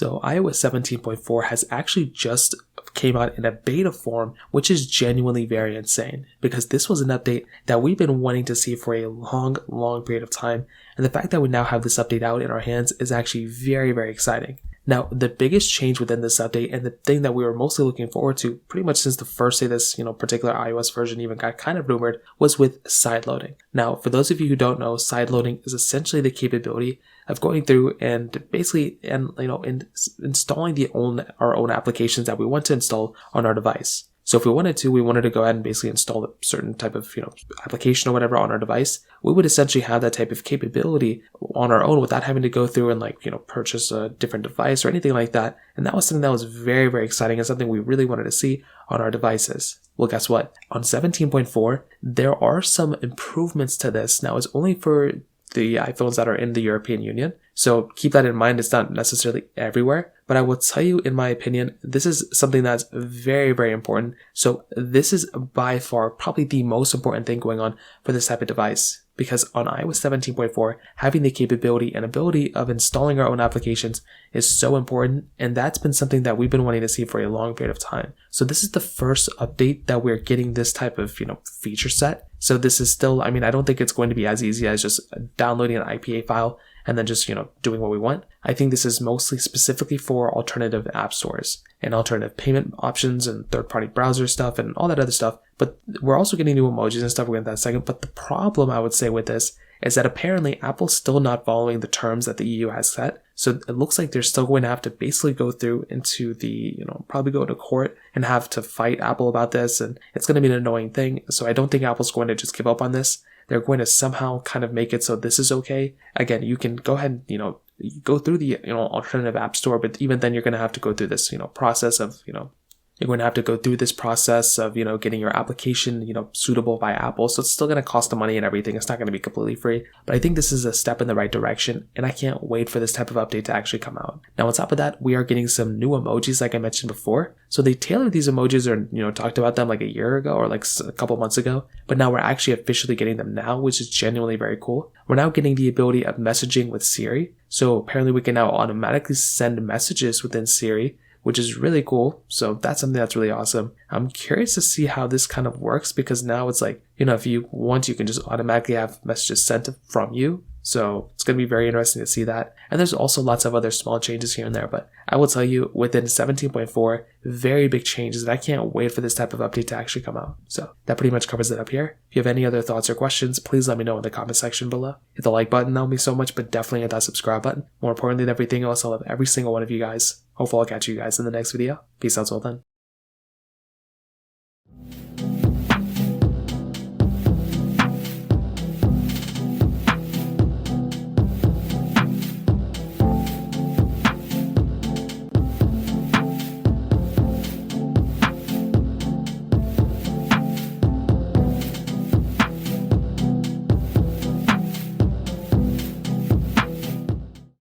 So iOS 17.4 has actually just came out in a beta form, which is genuinely very insane because this was an update that we've been wanting to see for a long period of time. And the fact that we now have this update out in our hands is actually very exciting. Now, the biggest change within this update and the thing that we were mostly looking forward to pretty much since the first day this, particular iOS version even got kind of rumored was with sideloading. Now, for those of you who don't know, sideloading is essentially the capability of going through and basically installing our own applications that we want to install on our device. So if we wanted to go ahead and basically install a certain type of, application or whatever on our device, we would essentially have that type of capability on our own without having to go through and purchase a different device or anything like that. And that was something that was very exciting and something we really wanted to see on our devices. Well, guess what? On 17.4, there are some improvements to this. Now, it's only for the iPhones that are in the European Union. So keep that in mind. It's not necessarily everywhere, but I will tell you, in my opinion, this is something that's very important. So this is by far probably the most important thing going on for this type of device, because on iOS 17.4, having the capability and ability of installing our own applications is so important. And that's been something that we've been wanting to see for a long period of time. So this is the first update that we're getting this type of, feature set. So this is still, I don't think it's going to be as easy as just downloading an IPA file and then just, doing what we want. I think this is mostly specifically for alternative app stores and alternative payment options and third-party browser stuff and all that other stuff. But we're also getting new emojis and stuff. We'll get into that in a second. But the problem, I would say, with this is that apparently Apple's still not following the terms that the EU has set. So it looks like they're still going to have to basically go through into the, probably go to court and have to fight Apple about this. And it's going to be an annoying thing. So I don't think Apple's going to just give up on this. They're going to somehow kind of make it so this is okay. Again, you can go ahead and, go through the, alternative app store, but even then you're going to have to go through this, process of, you're going to have to go through this process of, getting your application, suitable by Apple. So it's still going to cost the money and everything. It's not going to be completely free, but I think this is a step in the right direction. And I can't wait for this type of update to actually come out. Now, on top of that, we are getting some new emojis, like I mentioned before. So they tailored these emojis or, talked about them like a year ago or like a couple months ago, but now we're actually officially getting them now, which is genuinely very cool. We're now getting the ability of messaging with Siri. So apparently we can now automatically send messages within Siri, which is really cool. So that's something that's really awesome. I'm curious to see how this kind of works, because now it's like, if you want, you can just automatically have messages sent from you. So it's going to be very interesting to see that. And there's also lots of other small changes here and there, but I will tell you, within 17.4, very big changes, and I can't wait for this type of update to actually come out. So that pretty much covers it up here. If you have any other thoughts or questions, please let me know in the comment section below. Hit the like button, that'll mean so much, but definitely hit that subscribe button. More importantly than everything else, I love every single one of you guys. Hopefully I'll catch you guys in the next video. Peace out till then.